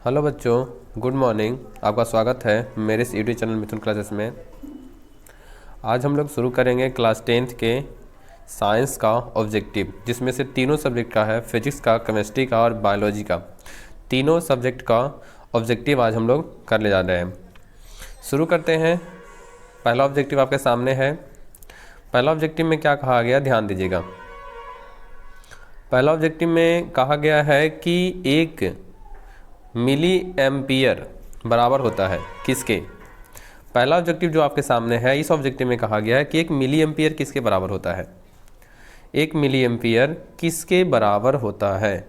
Hello बच्चों, good morning. आपका स्वागत है मेरे इस यूट्यूब चैनल मिथुन क्लासेस में। आज हम लोग शुरू करेंगे क्लास 10th के साइंस का ऑब्जेक्टिव, जिसमें से तीनों सब्जेक्ट का है, फिजिक्स का, केमिस्ट्री का और बायोलॉजी का। तीनों सब्जेक्ट का ऑब्जेक्टिव आज हम लोग कर ले जा रहे हैं। शुरू करते हैं। पहला ऑब्जेक्टिव आपके सामने है। पहला ऑब्जेक्टिव में क्या कहा गया, ध्यान दीजिएगा। पहला ऑब्जेक्टिव में कहा गया है कि 1 मिली एम्पियर बराबर होता है किसके। पहला ऑब्जेक्टिव जो आपके सामने है, इस ऑब्जेक्टिव में कहा गया है कि 1 मिली एम्पियर किसके बराबर होता है। 1 मिली एम्पियर किसके बराबर होता है।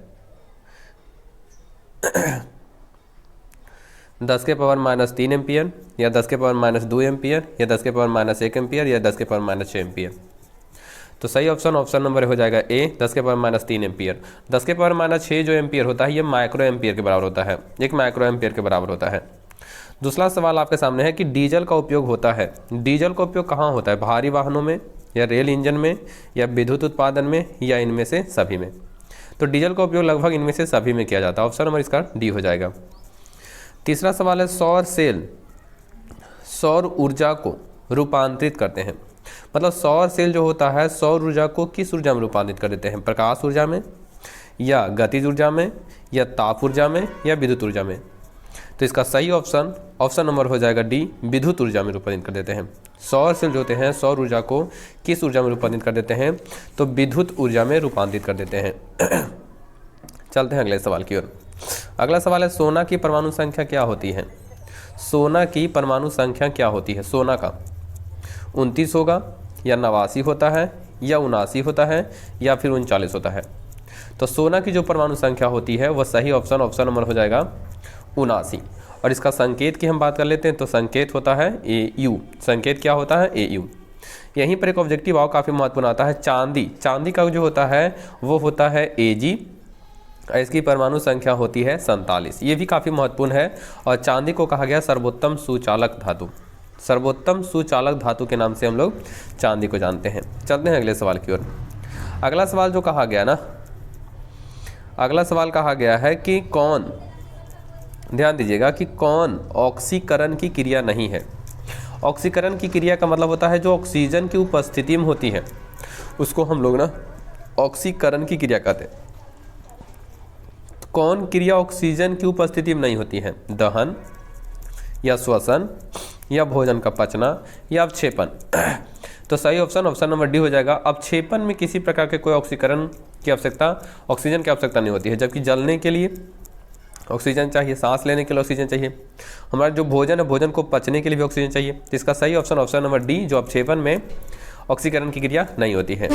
10 के पावर -3 एम्पियर, या 10 के पावर -2 एम्पियर, या 10 के पावर -1 एम्पियर, या 10 के पावर -6 एम्पियर। तो सही ऑप्शन नंबर हो जाएगा ए, 10 के पावर -3 एम्पियर। 10 के पावर -6 जो एम्पियर होता है, ये माइक्रो एम्पियर के बराबर होता है, 1 माइक्रो एम्पियर के बराबर होता है। दूसरा सवाल आपके सामने है कि डीजल का उपयोग होता है। डीजल का उपयोग कहाँ होता है, भारी वाहनों में, या रेल इंजन में, या विद्युत उत्पादन में, या इनमें से सभी में। तो डीजल का उपयोग लगभग इनमें से सभी में किया जाता है। ऑप्शन नंबर इसका डी हो जाएगा। तीसरा सवाल है, सौर सेल सौर ऊर्जा को रूपांतरित करते हैं। मतलब सौर सेल जो होता है, सौर ऊर्जा को किस ऊर्जा में रूपांतरित कर देते हैं, प्रकाश ऊर्जा में, या गतिज ऊर्जा में, या ताप ऊर्जा में, या विद्युत ऊर्जा में। तो इसका सही ऑप्शन नंबर हो जाएगा डी, विद्युत ऊर्जा में रूपांतरित कर देते हैं। सौर सेल जो होते हैं, सौर ऊर्जा को किस ऊर्जा में रूपांतरित कर देते हैं, तो विद्युत ऊर्जा में रूपांतरित कर देते हैं। चलते हैं अगले सवाल की ओर। अगला सवाल है, सोना की परमाणु संख्या क्या होती है। सोना की परमाणु संख्या क्या होती है। सोना का 29 होगा, या 89 होता है, या 79 होता है, या फिर 39 होता है। तो सोना की जो परमाणु संख्या होती है वह सही ऑप्शन नंबर हो जाएगा 79। और इसका संकेत की हम बात कर लेते हैं, तो संकेत होता है AU। संकेत क्या होता है, AU। यहीं पर एक ऑब्जेक्टिव और काफ़ी महत्वपूर्ण आता है, चांदी। चांदी का जो होता है वो होता है AG, इसकी परमाणु संख्या होती है 47। ये भी काफ़ी महत्वपूर्ण है। और चांदी को कहा गया सर्वोत्तम सुचालक धातु। सर्वोत्तम सुचालक धातु के नाम से हम लोग चांदी को जानते हैं। चलते हैं अगले सवाल की ओर। अगला सवाल जो कहा गया ना, अगला सवाल कहा गया है कि कौन, ध्यान दीजिएगा, कि कौन ऑक्सीकरण की क्रिया नहीं है। ऑक्सीकरण की क्रिया का मतलब होता है जो ऑक्सीजन की उपस्थिति में होती है, उसको हम लोग ना ऑक्सीकरण की क्रिया कहते हैं। कौन क्रिया ऑक्सीजन की उपस्थिति में नहीं होती है, दहन, या श्वसन, या भोजन का पचना, या अवक्षेपण। तो सही ऑप्शन नंबर डी हो जाएगा। अवक्षेपण में किसी प्रकार के कोई ऑक्सीकरण की आवश्यकता, ऑक्सीजन की आवश्यकता नहीं होती है, जबकि जलने के लिए ऑक्सीजन चाहिए, सांस लेने के लिए ऑक्सीजन चाहिए, हमारा जो भोजन है भोजन को पचने के लिए भी ऑक्सीजन चाहिए। तो इसका सही ऑप्शन नंबर डी, जो अवक्षेपण में ऑक्सीकरण की क्रिया नहीं होती है।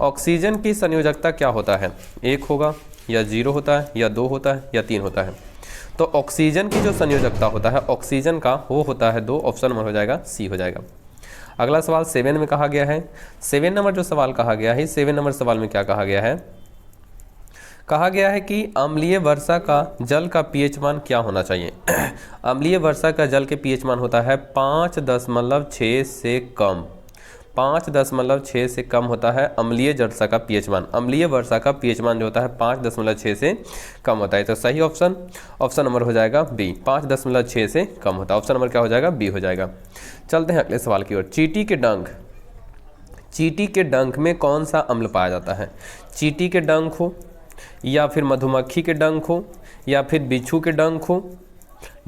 ऑक्सीजन की संयोजकता क्या होता है, 1 होगा, या 0 होता है, या 2 होता है, या 3 होता है। तो ऑक्सीजन की जो संयोजकता होता है ऑक्सीजन का, वो होता है 2। ऑप्शन नंबर हो जाएगा सी हो जाएगा। अगला सवाल 7 में कहा गया है। 7 नंबर जो सवाल कहा गया है, 7 नंबर सवाल में क्या कहा गया है, कहा गया है कि अम्लीय वर्षा का जल का पीएच मान क्या होना चाहिए। अम्लीय वर्षा का जल के पीएच मान होता है 5.6 से कम। 5.6 से कम होता है अम्लीय वर्षा का पीएच मान। अम्लीय वर्षा का पीएच मान जो होता है 5.6 से कम होता है। तो सही ऑप्शन नंबर हो जाएगा बी, 5.6 से कम होता है। ऑप्शन नंबर क्या हो जाएगा, बी हो जाएगा। चलते हैं अगले सवाल की ओर। चींटी के डंक में कौन सा अम्ल पाया जाता है। चींटी के डंक हो, या फिर मधुमक्खी के डंक हो, या फिर बिच्छू के डंक हो,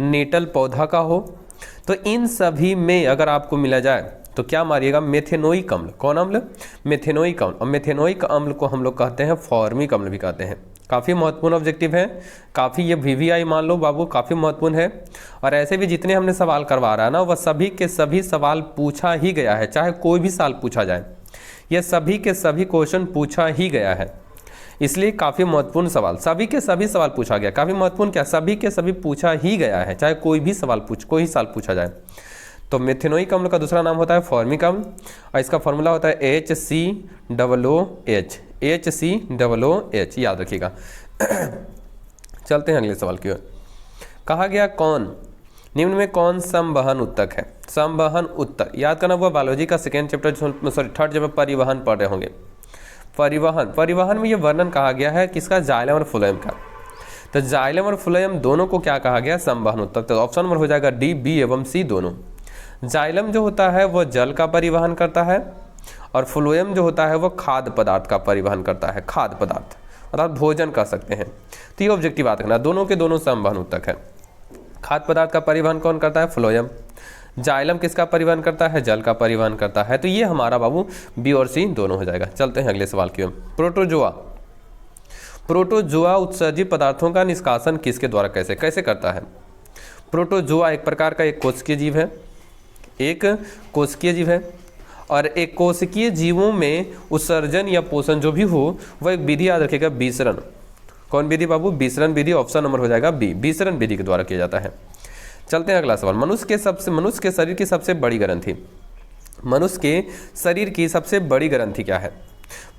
नेटल पौधा का हो, तो इन सभी में अगर आपको मिला जाए तो क्या मारिएगा, मेथेनोइक अम्ल। कौन अम्ल, मेथेनोइक अम्ल। और मेथेनोइक अम्ल को हम लोग कहते हैं फॉर्मिक अम्ल भी कहते हैं। काफ़ी महत्वपूर्ण ऑब्जेक्टिव है, काफ़ी ये VVI मान लो बाबू, काफ़ी महत्वपूर्ण है। और ऐसे भी जितने हमने सवाल करवा रहा है ना, वह सभी के सभी सवाल पूछा ही गया है, चाहे कोई भी साल पूछा जाए, ये सभी के सभी क्वेश्चन पूछा ही गया है। इसलिए काफ़ी महत्वपूर्ण सवाल, सभी के सभी सवाल पूछा गया। काफ़ी महत्वपूर्ण क्या, सभी के सभी पूछा ही गया है, चाहे कोई भी सवाल कोई साल पूछा जाए। तो मेथेनोइक अम्ल का दूसरा नाम होता है फॉर्मिक अम्ल, और इसका फॉर्मूला होता है HCOOH। HCOOH याद रखिएगा। चलते हैं अगले सवाल की ओर। कहा गया कौन, निम्न में कौन संवहन उत्तक है। संवहन उत्तक याद करना, वो बायोलॉजी का second chapter, sorry third chapter परिवहन पढ़ रहे होंगे। परिवहन में ये वर्णन कहा गया है किसका, जाइलम और फ्लोएम का। तो जाइलम और फ्लोएम दोनों को क्या कहा गया, संवहन ऊतक। तो ऑप्शन नंबर हो जाएगा डी, बी एवं सी दोनों। जाइलम जो होता है वो जल का परिवहन करता है और फ्लोएम जो होता है वो खाद्य पदार्थ का परिवहन करता है, खाद्य पदार्थ अर्थात भोजन कह सकते हैं। तो ये ऑब्जेक्टिव बात रखना, दोनों के दोनों संवहन ऊतक है। खाद्य पदार्थ का परिवहन कौन करता है, फ्लोएम। जाइलम किसका परिवहन करता है, जल का परिवहन करता है। तो ये हमारा बाबू बी और सी दोनों हो जाएगा। चलते हैं अगले सवाल की ओर। प्रोटोजोआ, प्रोटोजोआ उत्सर्जित पदार्थों का निष्कासन किसके द्वारा कैसे कैसे करता है। प्रोटोजोआ एक प्रकार का एक कोशिकीय जीव है, एक कोशिकीय जीव है और एक कोशिकीय जीवों में उत्सर्जन या पोषण जो भी हो वह एक विधि याद रखेगा, विसरण। कौन विधि बाबू, विसरण विधि। ऑप्शन नंबर हो जाएगा बी, विसरण विधि के द्वारा किया जाता है। चलते हैं अगला सवाल। मनुष्य के शरीर की सबसे बड़ी ग्रंथि, मनुष्य के शरीर की सबसे बड़ी ग्रंथि क्या है।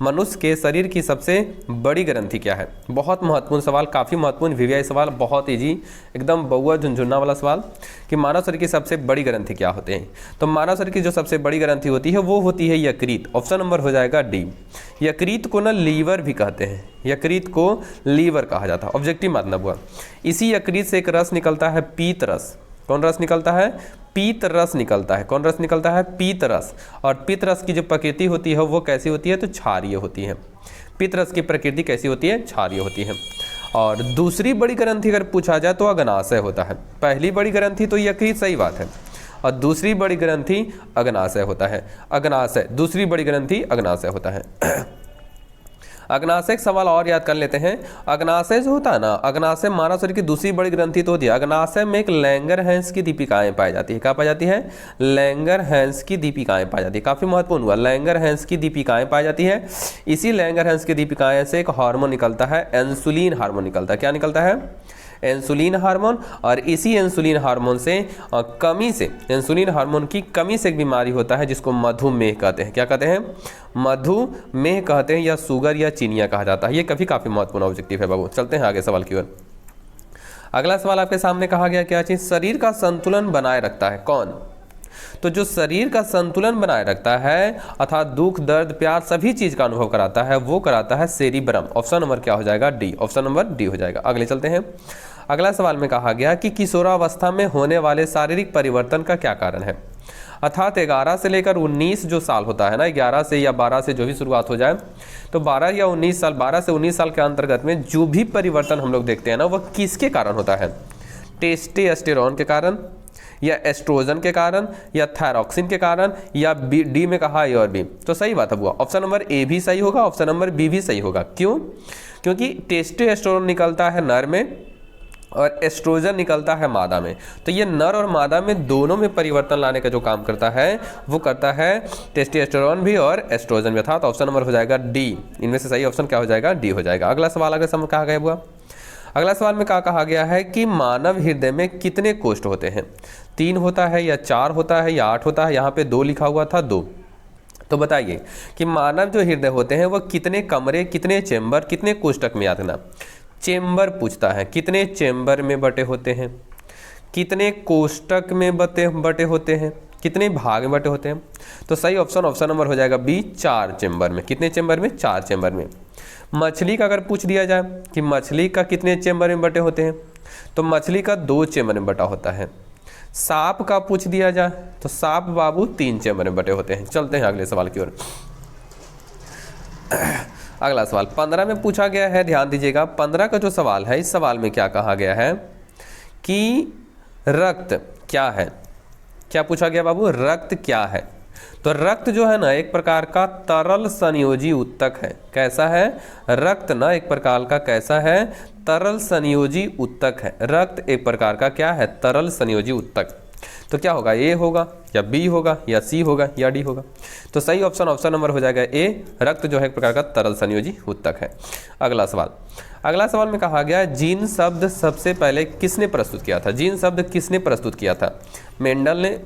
मनुष्य के शरीर की सबसे बड़ी ग्रंथि क्या है। बहुत महत्वपूर्ण सवाल, काफ़ी महत्वपूर्ण वीवीआई सवाल, बहुत ईजी, एकदम बउआ झुनझुना वाला सवाल कि मानव शरीर की सबसे बड़ी ग्रंथि क्या होते हैं। तो मानव शरीर की जो सबसे बड़ी ग्रंथि होती है वो होती है यकृत। ऑप्शन नंबर हो जाएगा डी। यकृत को ना लीवर भी कहते हैं, यकृत को लीवर कहा जाता है, ऑब्जेक्टिव मतलब हुआ। इसी यकृत से एक रस निकलता है, पीत रस। कौन रस निकलता है, पीत रस निकलता है। कौन रस निकलता है, पीत रस। और पीत रस की जो प्रकृति होती है वो कैसी होती है, तो क्षारीय होती है। पीत रस की प्रकृति कैसी होती है, क्षारीय होती है। और दूसरी बड़ी ग्रंथि अगर पूछा जाए तो अग्नाशय होता है। पहली बड़ी ग्रंथि तो यकृत, सही बात है, और दूसरी बड़ी ग्रंथि अग्नाशय होता है। अग्नाशय, दूसरी बड़ी ग्रंथि अग्नाशय होता है। अग्नाशय का सवाल और याद कर लेते हैं। अग्नाशय जो होता है ना, अग्नाशय मानव शरीर की दूसरी बड़ी ग्रंथि तो होती है। अग्नाशय में एक लैंगरहैंस की दीपिकाएं पाई जाती है। क्या पाई जाती है, लैंगरहैंस की दीपिकाएं पाई जाती है। काफी महत्वपूर्ण हुआ, लैंगरहैंस की दीपिकाएं पाई जाती है। इसी लैंगरहैंस की दीपिकाएं से एक हार्मोन निकलता है, इंसुलिन हार्मोन निकलता है। क्या निकलता है, इंसुलिन हार्मोन। और इसी इंसुलिन हार्मोन से कमी से, इंसुलिन हार्मोन की कमी से एक बीमारी होता है जिसको मधुमेह कहते हैं। क्या कहते हैं, मधुमेह कहते हैं, या शुगर या चीनिया कहा जाता है। ये काफ़ी महत्वपूर्ण ऑब्जेक्टिव है बाबू। चलते हैं आगे सवाल की ओर। अगला सवाल आपके सामने कहा गया क्या चीज़, शरीर का संतुलन बनाए रखता है कौन। तो जो शरीर का संतुलन बनाए रखता है अर्थात दुख दर्द प्यार सभी चीज का अनुभव कराता है वो कराता है सेरिब्रम। ऑप्शन नंबर क्या हो जाएगा, डी। ऑप्शन नंबर डी हो जाएगा। अगले चलते हैं। अगला सवाल में कहा गया कि किशोरावस्था में होने वाले शारीरिक परिवर्तन का क्या कारण है। अर्थात 11 से लेकर 19 जो साल होता है ना, 11 से या 12 से जो भी शुरुआत हो जाए, तो 12 या 19 साल, 12 से 19 साल के अंतर्गत में जो भी परिवर्तन हम लोग देखते हैं ना वह किसके कारण होता है। टेस्टोस्टेरोन के कारण, या एस्ट्रोजन के कारण, या थायरॉक्सिन के कारण, या डी में कहा ए और बी। तो सही बात है हुआ, ऑप्शन नंबर ए भी सही होगा, ऑप्शन नंबर बी भी सही होगा। क्यों, क्योंकि टेस्टोस्टेरोन निकलता है नर में और एस्ट्रोजन निकलता है मादा में। तो ये नर और मादा में दोनों में परिवर्तन लाने का जो काम करता है वो करता है टेस्टोस्टेरोन भी और एस्ट्रोजन भी। अर्थात ऑप्शन नंबर हो जाएगा डी। इनमें से सही ऑप्शन क्या हो जाएगा, डी हो जाएगा। अगला सवाल आगे समय कहा गया हुआ। अगला सवाल में क्या कहा गया है कि मानव हृदय में कितने कोष्ठ होते हैं। 3 होता है या 4 होता है या 8 होता है। यहाँ पे 2 लिखा हुआ था, 2। तो बताइए कि मानव जो हृदय होते हैं वो कितने कमरे, कितने चेंबर, कितने कोष्ठक में आते ना। चेंबर पूछता है, कितने चेंबर में बटे होते हैं, कितने कोष्ठक में बटे होते हैं, कितने भाग में बटे होते हैं। तो सही ऑप्शन नंबर हो जाएगा बी, 4 चेंबर में। कितने चेंबर में, 4 चेंबर में। मछली का अगर पूछ दिया जाए कि मछली का कितने चेंबर में बटे होते हैं, तो मछली का 2 चेंबर में बटा होता है। सांप का पूछ दिया जाए तो सांप बाबू 3 चेंबर में बटे होते हैं। चलते हैं अगले सवाल की ओर। अगला सवाल 15 में पूछा गया है, ध्यान दीजिएगा। 15 का जो सवाल है, इस सवाल में क्या कहा गया है कि रक्त क्या है। क्या पूछा गया बाबू, रक्त क्या है। तो रक्त जो है ना एक प्रकार का तरल संयोजी उत्तक है। कैसा है, रक्त ना एक प्रकार का कैसा है, तरल संयोजी उत्तक है। रक्त एक प्रकार का क्या है, तरल संयोजी उत्तक। तो क्या होगा, ए होगा या बी होगा या सी होगा या डी होगा। तो सही ऑप्शन नंबर हो जाएगा ए। रक्त जो है एक प्रकार का तरल संयोजी उत्तक है। अगला सवाल में कहा गया जीन शब्द सबसे पहले किसने प्रस्तुत किया था। जीन शब्द किसने प्रस्तुत किया था, मेंडल ने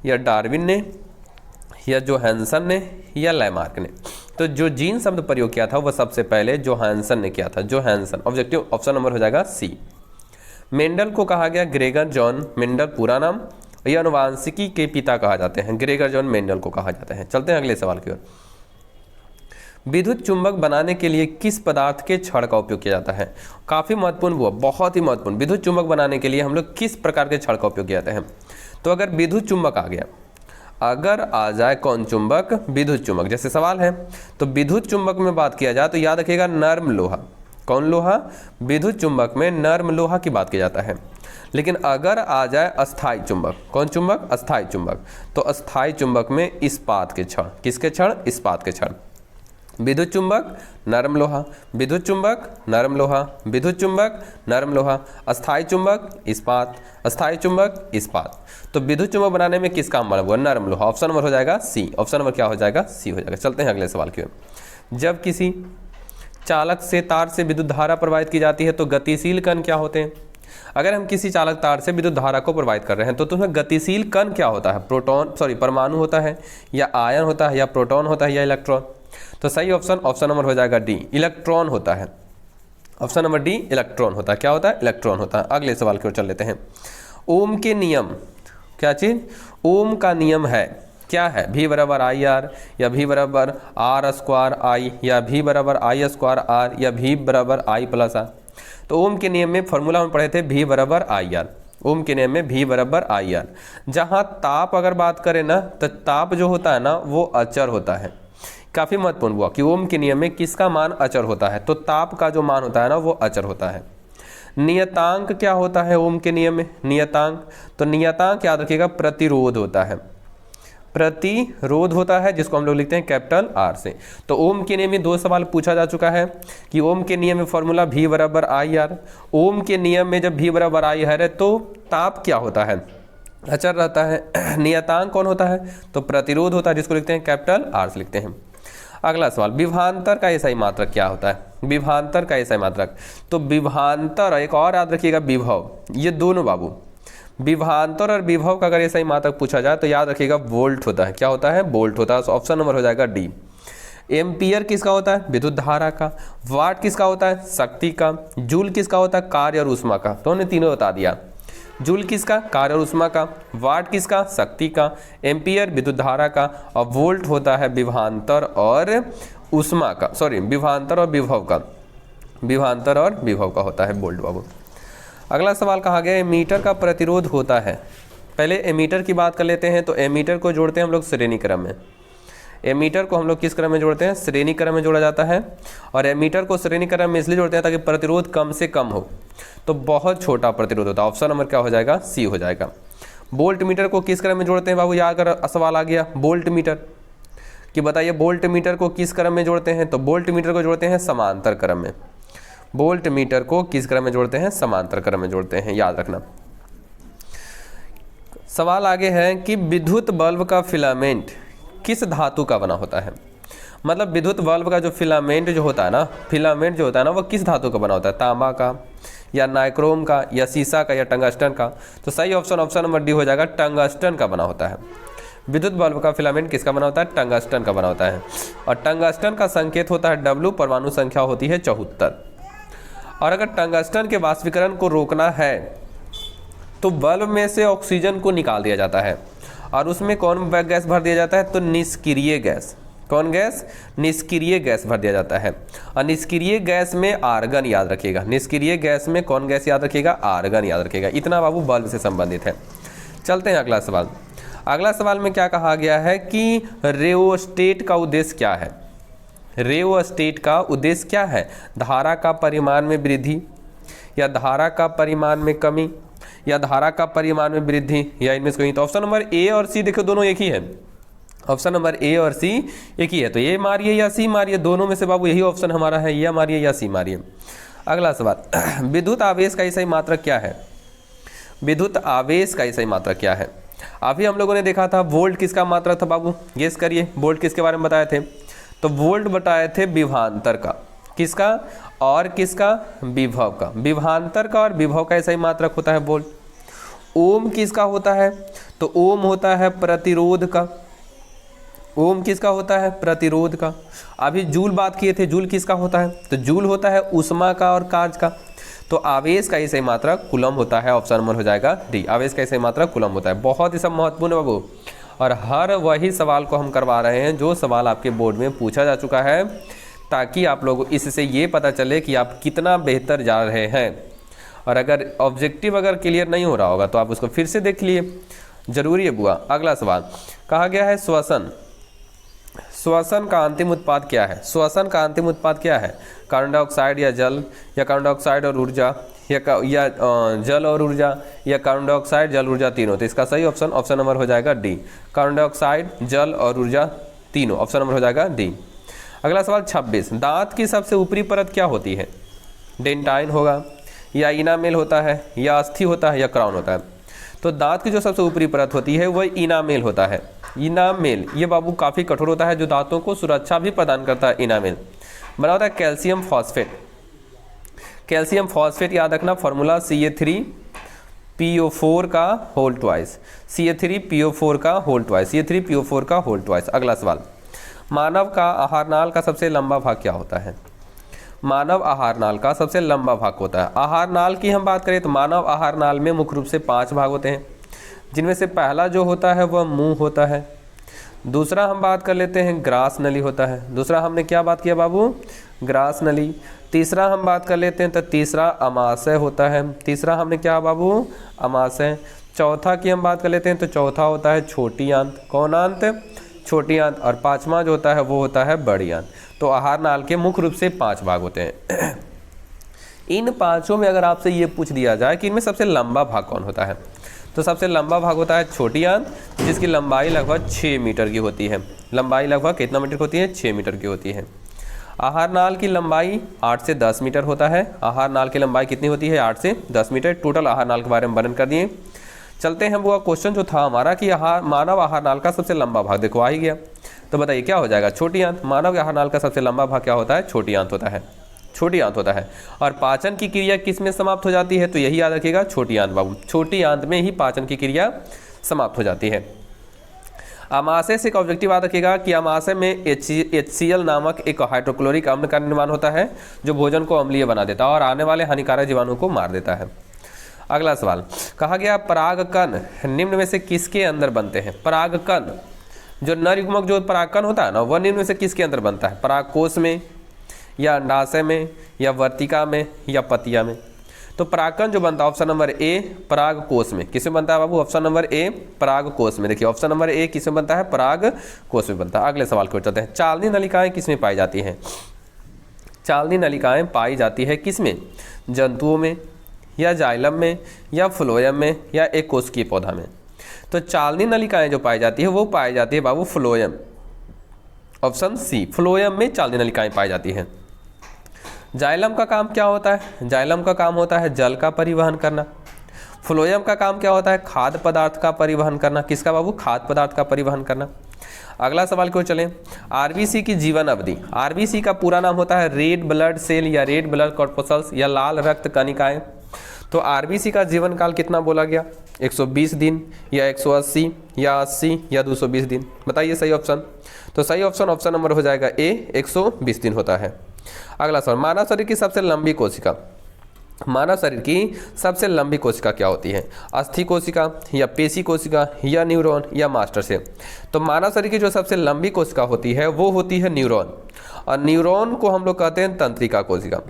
या डार्विन ने या जोहानसन ने या लैमार्क ने। तो जो जीन शब्द प्रयोग किया था वह सबसे पहले जोहानसन ने किया था। जोहानसन, ऑब्जेक्टिव ऑप्शन नंबर हो जाएगा सी। मेंडल को कहा गया ग्रेगर जॉन मेंडल, पूरा नाम। ये अनुवांशिकी के पिता कहा जाते हैं, ग्रेगर जॉन मेंडल को कहा जाता है। चलते हैं अगले सवाल की ओर। विद्युत चुंबक बनाने के लिए किस पदार्थ के छड़ का उपयोग किया जाता है? काफ़ी महत्वपूर्ण हुआ, बहुत ही महत्वपूर्ण। विद्युत चुंबक बनाने के लिए हम लोग किस प्रकार के छड़ का उपयोग किया जाता है? तो अगर विद्युत चुंबक आ गया, अगर आ जाए कौन चुंबक? विद्युत चुंबक, जैसे सवाल है तो विद्युत चुंबक में बात किया जाए तो याद रखिएगा नर्म लोहा। कौन लोहा? विद्युत चुंबक में नर्म लोहा की बात किया जाता है। लेकिन अगर आ जाए अस्थायी चुंबक, कौन चुंबक? अस्थायी चुंबक, तो अस्थायी चुंबक में इस्पात के छड़। किसके छड़? इस्पात के छड़। विद्युत चुंबक नरम लोहा, विद्युत चुंबक नरम लोहा, विद्युत चुंबक नरम लोहा, अस्थायी चुंबक इस्पात, अस्थायी चुंबक इस्पात। तो विद्युत चुंबक बनाने में किस काम वाला हुआ? नरम लोहा। ऑप्शन नंबर हो जाएगा सी। ऑप्शन नंबर क्या हो जाएगा? सी हो जाएगा। चलते हैं अगले सवाल की ओर। जब किसी चालक से तार से विद्युत धारा प्रवाहित की जाती है तो गतिशील कण क्या होते हैं? अगर हम किसी चालक तार से विद्युत धारा को प्रवाहित कर रहे हैं तो उसमें गतिशील कण क्या होता है? परमाणु होता है, या आयन होता है, या प्रोटॉन होता है, या इलेक्ट्रॉन? तो सही ऑप्शन नंबर हो जाएगा डी, इलेक्ट्रॉन होता है। ऑप्शन नंबर डी इलेक्ट्रॉन होता है। क्या होता है? इलेक्ट्रॉन होता है। अगले सवाल की ओर चल लेते हैं। ओम के नियम, क्या चीज? ओम का नियम है, क्या है? V बराबर आई आर, या V बराबर आर स्क्वायर आई, या V बराबर आई स्क्वायर आर, या V बराबर आई प्लस आर। तो ओम के नियम में फॉर्मूला हम पढ़े थे V बराबर आई आर। ओम के नियम में V बराबर आई आर। जहाँ ताप अगर बात करें ना तो ताप जो होता है ना वो अचर होता है। काफ़ी महत्वपूर्ण हुआ कि ओम के नियम में किसका मान अचर होता है? तो ताप का जो मान होता है ना वो अचर होता है। नियतांक क्या होता है ओम के नियम में? नियतांक, तो नियतांक याद रखिएगा प्रतिरोध होता है। प्रतिरोध होता है, जिसको हम लोग लिखते हैं कैपिटल आर से। तो ओम के नियम में 2 सवाल पूछा जा चुका है कि ओम के नियम में फॉर्मूला V बराबर आई आर। ओम के नियम में जब V बराबर आई आर है तो ताप क्या होता है? अचर रहता है। नियतांक कौन होता है? तो प्रतिरोध होता है, जिसको लिखते हैं कैपिटल आर से लिखते हैं। अगला सवाल, विभवांतर का एसआई मात्रक क्या होता है? विभवांतर का एसआई मात्रक, तो विभवांतर, एक और याद रखिएगा विभव, ये दोनों बाबू, विभवांतर और विभव का अगर एसआई मात्रक पूछा जाए तो याद रखिएगा वोल्ट होता है। क्या होता है? वोल्ट होता है। तो ऑप्शन नंबर हो जाएगा डी। एम्पियर किसका होता है? विद्युत धारा का। वाट किसका होता है? शक्ति का। जूल किसका होता है? कार्य और ऊष्मा का। तो हमने तीनों बता दिया। जूल किसका? कार्य और ऊष्मा का। वाट किसका? शक्ति का। एम्पियर विद्युत धारा का। और वोल्ट होता है विभवांतर और ऊष्मा का, सॉरी विभवांतर और विभव का। विभवांतर और विभव का होता है वोल्ट बाबू। अगला सवाल कहा गया एमीटर का प्रतिरोध होता है। पहले एमीटर की बात कर लेते हैं। तो एमीटर को जोड़ते हैं हम लोग श्रेणी क्रम में। एमीटर को हम लोग किस क्रम में जोड़ते हैं? श्रेणी क्रम में जोड़ा जाता है। और एमीटर को श्रेणी क्रम में इसलिए जोड़ते हैं ताकि प्रतिरोध कम से कम हो, तो बहुत छोटा प्रतिरोध होता है। ऑप्शन नंबर क्या हो जाएगा? सी हो जाएगा। वोल्ट मीटर को किस क्रम में जोड़ते हैं बाबू? याद कर, सवाल आ गया वोल्ट मीटर कि बताइए वोल्ट मीटर को किस क्रम में जोड़ते हैं? तो वोल्ट मीटर को जोड़ते हैं समांतर क्रम में। वोल्ट मीटर को किस क्रम में जोड़ते हैं? समांतर क्रम में जोड़ते हैं, याद रखना। सवाल आगे है कि विद्युत बल्ब का फिलामेंट किस धातु का बना होता है? मतलब विद्युत बल्ब का जो फिलामेंट जो होता है ना, फिलामेंट जो होता है ना वो किस धातु का बना होता है? तांबा का, या नाइक्रोम का, या सीसा का, या टंगस्टन का? तो सही ऑप्शन नंबर डी हो जाएगा, टंगस्टन का बना होता है। विद्युत बल्ब का फिलामेंट किसका बना होता है? टंगस्टन का बना होता है। और टंगस्टन का संकेत होता है W, परमाणु संख्या होती है 74। और अगर टंगस्टन के वाष्पीकरण को रोकना है तो बल्ब में से ऑक्सीजन को निकाल दिया जाता है और उसमें कौन गैस भर दिया जाता है? तो निष्क्रिय गैस। कौन गैस? निष्क्रिय गैस भर दिया जाता है। और निष्क्रिय गैस में आर्गन याद रखिएगा। निष्क्रिय गैस में कौन गैस याद रखिएगा? आर्गन याद रखिएगा। इतना बाबू बल्ब से संबंधित है। चलते हैं अगला सवाल। अगला सवाल में क्या कहा गया है कि रेओस्टेट का उद्देश्य क्या है? रेओस्टेट का उद्देश्य क्या है? धारा का परिमाण में वृद्धि, या धारा का परिमाण में कमी, या धारा का परिमाण में वृद्धि, या इनमें से कोई? तो ऑप्शन नंबर ए और सी देखो दोनों एक ही है। ऑप्शन नंबर ए और सी एक ही है। तो ए मारिए या सी मारिए, दोनों में से बाबू यही ऑप्शन हमारा है, या मारिए या सी मारिए। अगला सवाल, विद्युत आवेश का सही मात्रक क्या है? विद्युत आवेश का सही मात्रक क्या है? अभी हम लोगों ने देखा था वोल्ट किसका मात्रक था बाबू? गेस करिए, वोल्ट किसके बारे में बताए थे? तो वोल्ट बताए थे विभवांतर का। किसका और किसका? विभव का। विभवांतर का और विभव का सही मात्रक होता है वोल्ट। ओम किसका होता है? तो ओम होता है प्रतिरोध का। ओम किसका होता है? प्रतिरोध का। अभी जूल बात किए थे, जूल किसका होता है? तो जूल होता है ऊष्मा का और कार्य का। तो आवेश का सही मात्रक कूलम होता है। ऑप्शन नंबर हो जाएगा डी, आवेश का सही मात्रक कूलम होता है। बहुत ही सब महत्वपूर्ण बाबू, और हर वही सवाल को हम करवा रहे हैं जो सवाल आपके बोर्ड में पूछा जा चुका है, ताकि आप लोग इससे ये पता चले कि आप कितना बेहतर जा रहे हैं। और अगर ऑब्जेक्टिव अगर क्लियर नहीं हो रहा होगा तो आप उसको फिर से देख लिए, जरूरी है बुआ। अगला सवाल कहा गया है श्वसन। श्वसन का अंतिम उत्पाद क्या है? श्वसन का अंतिम उत्पाद क्या है? कार्बन डाइऑक्साइड या जल, या कार्बन डाइऑक्साइड और ऊर्जा, या जल और ऊर्जा, या कार्बन डाइऑक्साइड जल ऊर्जा तीनों। तो इसका सही ऑप्शन नंबर हो जाएगा डी, कार्बन डाइऑक्साइड जल और ऊर्जा तीनों। ऑप्शन नंबर हो जाएगा डी। अगला सवाल 26, दांत की सबसे ऊपरी परत क्या होती है? डेंटाइन होगा, या इनामेल होता है, या अस्थि होता है, या क्राउन होता है। तो दांत की जो सबसे ऊपरी परत होती है वह इनामेल होता है। इनामेल ये बाबू काफ़ी कठोर होता है, जो दांतों को सुरक्षा भी प्रदान करता है। इनामेल बना होता है कैल्शियम फॉस्फेट। कैल्शियम फॉस्फेट याद रखना, फॉर्मूला CA3PO4 का होल ट्वाइस, CA3PO4 का होल ट्वाइस, CA3PO4 का होल ट्वाइस। अगला सवाल, मानव का आहारनाल का सबसे लंबा भाग क्या होता है? मानव आहारनाल का सबसे लंबा भाग होता है। आहारनाल की हम बात करें तो मानव आहारनाल में मुख्य रूप से 5 भाग होते हैं, जिनमें से पहला जो होता है वह मुंह होता है। दूसरा हम बात कर लेते हैं ग्रास नली होता है। दूसरा हमने क्या बात किया बाबू? ग्रास नली। तीसरा हम बात कर लेते हैं तो तीसरा अमाशय होता है। तीसरा हमने क्या बाबू? अमाशय। चौथा की हम बात कर लेते हैं तो चौथा होता है छोटी आंत। कौन आंत? छोटी आंत। और पांचवा जो होता है वो होता है बड़ी आंत। तो आहार नाल के मुख्य रूप से 5 भाग होते हैं। इन पांचों में अगर आपसे ये पूछ दिया जाए कि इनमें सबसे लंबा भाग कौन होता है, तो सबसे लंबा भाग होता है छोटी आंत, जिसकी लंबाई लगभग 6 मीटर की होती है। लंबाई लगभग कितना मीटर की होती है? 6 मीटर की होती है। आहार नाल की लंबाई 8 से 10 मीटर होता है। आहार नाल की लंबाई कितनी होती है? 8 से 10 मीटर। टोटल आहार नाल के बारे में वर्णन कर दिए। चलते हैं वो क्वेश्चन जो था हमारा कि मानव आहार नाल का सबसे लंबा भाग देखो आ ही गया। तो बताइए क्या हो जाएगा? छोटी आंत। मानव आहार नाल का सबसे लंबा भाग क्या होता है? छोटी आंत होता है। छोटी आंत होता है। और पाचन की क्रिया किस में समाप्त हो जाती है? तो यही याद रखिएगा, छोटी आंत बाबू। छोटी आंत में ही पाचन की क्रिया समाप्त हो जाती है। अमाशय से एक ऑब्जेक्टिव याद रखिएगा कि अमाशय में HCl नामक एक हाइड्रोक्लोरिक अम्ल का निर्माण होता है, जो भोजन को अम्लीय बना देता है और आने वाले हानिकारक जीवाणुओं को मार देता है। अगला सवाल कहा गया, परागकण निम्न में से किसके अंदर बनते हैं? परागकण जो नर युग्मक जो परागकण होता है ना, वह निम्न में से किसके अंदर बनता है? परागकोश में, या अंडाशय में, या वर्तिका में, या पतिया में। तो परागकण जो बनता है ऑप्शन नंबर ए परागकोश में। किसमें बनता है बाबू? ऑप्शन नंबर ए परागकोश में। देखिए ऑप्शन नंबर ए किसमें बनता है? परागकोश में बनता है। अगले सवाल को चलते हैं। चालनी नलिकाएं किसमें पाई जाती हैं? चालनी नलिकाएं पाई जाती है किसमें? जंतुओं में, या जाइलम में, या फ्लोएम में, या एक कोशिकीय पौधा में। तो चालनी नलिकाएं जो पाई जाती है वो पाई जाती है बाबू फ्लोएम। ऑप्शन सी फ्लोएम में चालनी नलिकाएं पाई जाती हैं। जाइलम का काम क्या होता है? जाइलम का काम होता है जल का परिवहन करना। फ्लोएम का काम क्या होता है? खाद्य पदार्थ का परिवहन करना। किसका बाबू? खाद्य पदार्थ का परिवहन करना। अगला सवाल क्यों चलें। आरबीसी की जीवन अवधि। आरबीसी का पूरा नाम होता है रेड ब्लड सेल, या रेड ब्लड कॉर्पस्कल्स, या लाल रक्त कणिकाएं। तो आरबीसी का जीवन काल कितना बोला गया? 120 दिन, या 180, या 80, या 220 दिन। बताइए सही ऑप्शन। तो सही ऑप्शन नंबर हो जाएगा ए 120 दिन होता है। अगला सवाल, मानव शरीर की सबसे लंबी कोशिका। मानव शरीर की सबसे लंबी कोशिका क्या होती है? अस्थि कोशिका, या पेशी कोशिका, या न्यूरॉन, या मास्टर सेल। तो मानव शरीर की जो सबसे लंबी कोशिका होती है वो होती है न्यूरॉन, और न्यूरॉन को हम लोग कहते हैं तंत्रिका कोशिका।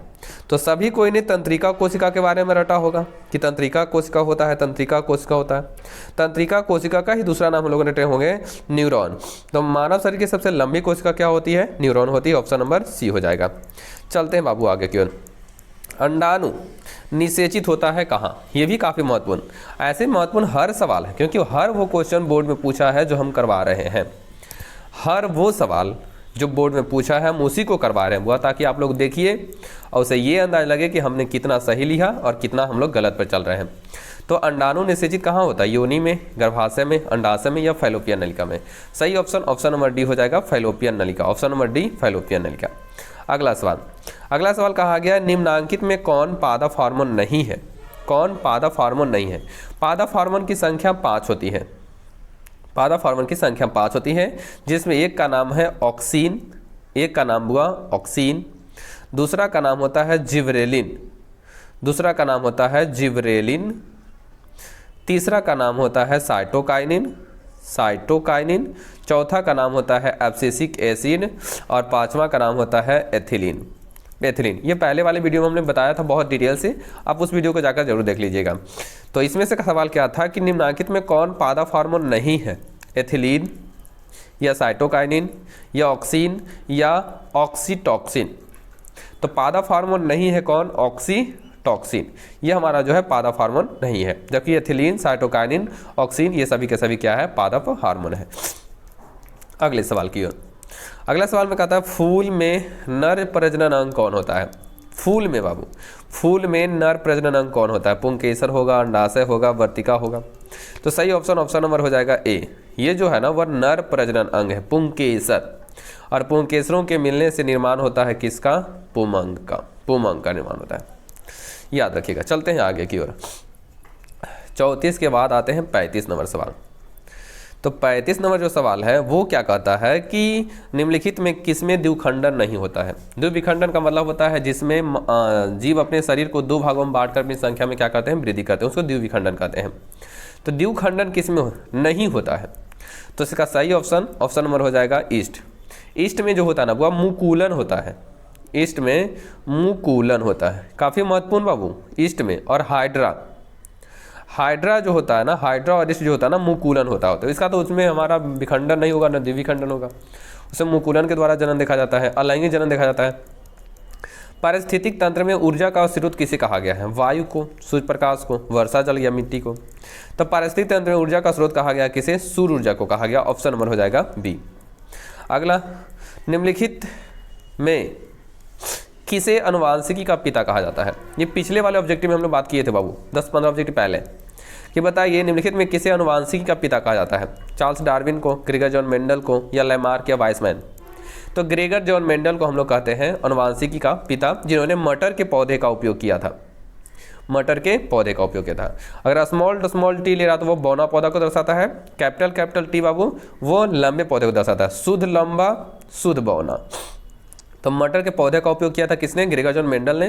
तो सभी कोई ने तंत्रिका कोशिका के बारे में रटा होगा कि तंत्रिका कोशिका होता है, तंत्रिका कोशिका होता है। तंत्रिका कोशिका का ही दूसरा नाम हम लोग रटे होंगे न्यूरॉन। तो मानव शरीर की सबसे लंबी कोशिका क्या होती है? न्यूरॉन होती है। ऑप्शन नंबर सी हो जाएगा। चलते हैं बाबू आगे क्यों। अंडाणु निषेचित होता है कहाँ? ये भी काफ़ी महत्वपूर्ण, ऐसे महत्वपूर्ण हर सवाल है, क्योंकि हर वो क्वेश्चन बोर्ड में पूछा है जो हम करवा रहे हैं। हर वो सवाल जो बोर्ड में पूछा है हम उसी को करवा रहे हैं बुआ, ताकि आप लोग देखिए और उसे ये अंदाज लगे कि हमने कितना सही लिया और कितना हम लोग गलत पर चल रहे हैं। तो अंडाणु निषेचित कहाँ होता है? योनि में, गर्भाशय में, अंडाशय में, या फैलोपियन नलिका में। सही ऑप्शन नंबर डी हो जाएगा, फैलोपियन नलिका। ऑप्शन नंबर डी फैलोपियन नलिका। अगला सवाल कहा गया, निम्नांकित में कौन पादप हार्मोन नहीं है? कौन पादप हार्मोन नहीं है? पादप हार्मोन की संख्या 5 होती है। पादप हार्मोन की संख्या 5 होती है, जिसमें एक का नाम है ऑक्सीन, एक का नाम हुआ ऑक्सीन, दूसरा का नाम होता है जिब्रेलिन, दूसरा का नाम होता है जिब्रेलिन, तीसरा का नाम होता है साइटोकाइनिन, साइटोकाइनिन, चौथा का नाम होता है एब्सिसिक एसिड और पांचवा का नाम होता है एथिलीन। एथिलीन ये पहले वाले वीडियो में हमने बताया था बहुत डिटेल से, आप उस वीडियो को जाकर जरूर देख लीजिएगा। तो इसमें से सवाल क्या था कि निम्नलिखित में कौन पादप हार्मोन नहीं है, एथिलीन या साइटोकाइनिन या ऑक्सीन या ऑक्सीटॉक्सिन। तो पादप हार्मोन नहीं है कौन, ऑक्सीटॉक्सिन, ये हमारा जो है पादप हार्मोन नहीं है, जबकि एथिलीन, साइटोकाइनिन, ऑक्सीन ये सभी के सभी क्या है, पादप हार्मोन है। अगले सवाल की ओर, अगला सवाल में कहता है फूल में नर प्रजनन अंग कौन होता है। फूल में बाबू, फूल में नर प्रजनन अंग कौन होता है, पुंकेसर होगा, अंडाशय होगा, वर्तिका होगा। तो सही ऑप्शन नंबर हो जाएगा ए, ये जो है ना वह नर प्रजनन अंग है, पुंकेसर। और पुंकेसरों के मिलने से निर्माण होता है किसका, पुमंग का, पुमंग का निर्माण होता है, याद रखिएगा। चलते हैं आगे की ओर। 34 के बाद आते हैं 35 नंबर सवाल। तो 35 नंबर जो सवाल है वो क्या कहता है कि निम्नलिखित में किसमें द्विखंडन नहीं होता है। द्विविखंडन का मतलब होता है जिसमें जीव अपने शरीर को दो भागों में बांटकर अपनी संख्या में क्या करते हैं, वृद्धि करते हैं, उसको द्विविखंडन कहते हैं। तो द्विखंडन किसमें नहीं होता है, तो इसका सही ऑप्शन नंबर हो जाएगा ईस्ट। ईस्ट में जो होता है ना वह मुकुलन होता है, ईस्ट में मुकुलन होता है, काफ़ी महत्वपूर्ण बाबू ईस्ट में। और हाइड्रा जो होता है ना, हाइड्रा और ईस्ट जो होता है ना मुकुलन होता है। तो इसका तो उसमें हमारा विखंडन नहीं होगा ना द्विविखंडन होगा, उसमें मुकुलन के द्वारा जन्म देखा जाता है, अलैंगिक जन्म देखा जाता है। पारिस्थितिक तंत्र में ऊर्जा का स्रोत किसे कहा गया है, वायु को, सूर्य प्रकाश को, वर्षा जल या मिट्टी को। तो पारिस्थितिक तंत्र में ऊर्जा का स्रोत कहा गया किसे, सूर्य ऊर्जा को कहा गया, ऑप्शन नंबर हो जाएगा बी। अगला, निम्नलिखित में किसे अनुवांशिकी का पिता कहा जाता है। ये पिछले वाले ऑब्जेक्टिव में हम लोग बात किए थे बाबू, 10-15 ऑब्जेक्टिव पहले, कि बताइए निम्नलिखित में किसे अनुवांशिकी का पिता कहा जाता है। चार्ल्स डार्विन को, ग्रेगर जॉन मेंडल को या लैमार्क या वाइसमैन। तो ग्रेगर जॉन मेंडल को हम लोग कहते हैं अनुवांशिकी का पिता, जिन्होंने मटर के पौधे का उपयोग किया था, मटर के पौधे का उपयोग किया था। अगर स्मॉल टी ले रहा तो वो बौना पौधा को दर्शाता है, कैपिटल टी बाबू वो लंबे पौधे को दर्शाता है, शुद्ध लंबा शुद्ध बौना। तो मटर के पौधे का उपयोग किया था किसने, ग्रेगर जॉन मेंडल ने।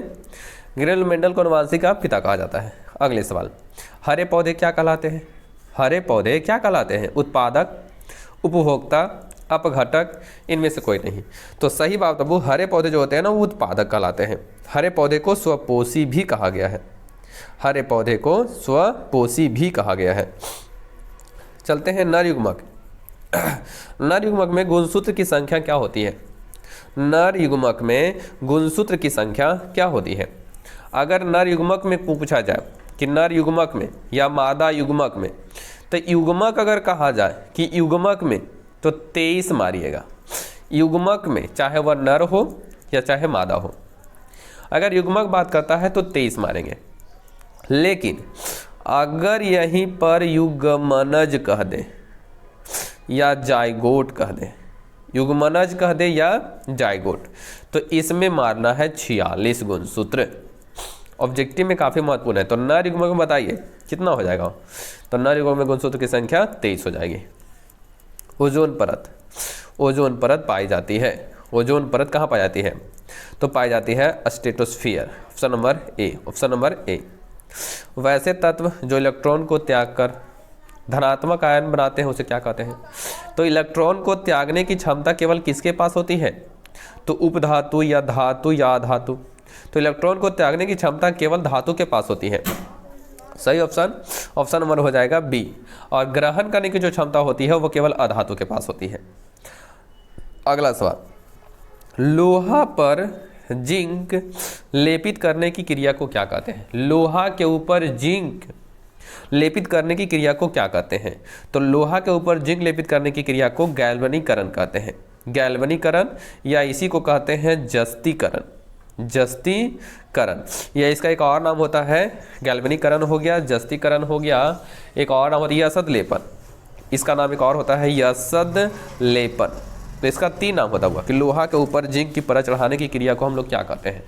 ग्रेगर मेंडल को अनुवांशिकी का पिता कहा जाता है। अगले सवाल, हरे पौधे क्या कहलाते हैं। हरे पौधे क्या कहलाते हैं, उत्पादक, उपभोक्ता, अपघटक, इनमें से कोई नहीं। तो सही बात बाबू, हरे पौधे जो होते हैं ना वो उत्पादक कहलाते हैं। हरे पौधे को स्वपोषी भी कहा गया है, हरे पौधे को स्वपोषी भी कहा गया है। चलते हैं नर युग्मक। नर युग्मक में गुणसूत्र की संख्या क्या होती है। नर युग्मक में गुणसूत्र की संख्या क्या होती है। अगर नर युग्मक में पूछा जाए कि नर युग्मक में या मादा युग्मक में, तो युग्मक अगर कहा जाए कि युग्मक में तो 23 मारिएगा। युग्मक में चाहे वह नर हो या चाहे मादा हो, अगर युग्मक बात करता है तो 23 मारेंगे। लेकिन अगर यहीं पर युग्मनज कह दे या जाइगोट कह दे, युग्मनज कह दे या जाइगोट, तो इसमें मारना है 46 गुणसूत्र। ऑब्जेक्टिव में काफ़ी महत्वपूर्ण है। तो नर युग्मक में बताइए कितना हो जाएगा। तो नर युग्मक में गुणसूत्र की संख्या 23 हो जाएगी। ओजोन परत, ओजोन परत पाई जाती है। ओजोन परत कहाँ पाई जाती है, तो पाई जाती है स्ट्रेटोस्फीयर, ऑप्शन नंबर ए, ऑप्शन नंबर ए। वैसे तत्व जो इलेक्ट्रॉन को त्याग कर धनात्मक आयन बनाते हैं उसे क्या कहते हैं। तो इलेक्ट्रॉन को त्यागने की क्षमता केवल किसके पास होती है, तो उपधातु या धातु या अधातु। तो इलेक्ट्रॉन को त्यागने की क्षमता केवल धातु के पास होती है। सही ऑप्शन नंबर हो जाएगा बी। और ग्रहण करने की जो क्षमता होती है वो केवल अधातु के पास होती है। अगला सवाल, लोहा पर जिंक लेपित करने की क्रिया को क्या कहते हैं। लोहा के ऊपर जिंक लेपित करने की क्रिया को क्या कहते हैं। तो लोहा के ऊपर जिंक लेपित करने की क्रिया को गैल्वनीकरण कहते हैं। गैल्वनीकरण या इसी को कहते हैं जस्तीकरण, जस्तीकरण या इसका एक और नाम होता है गैल्वनीकरण हो गया, जस्तीकरण हो गया, एक और नाम होता है यसद लेपन, इसका नाम एक और होता है यसद लेपन। तो इसका 3 नाम होता हुआ कि लोहा के ऊपर जिंक की परत चढ़ाने की क्रिया को हम लोग क्या कहते हैं।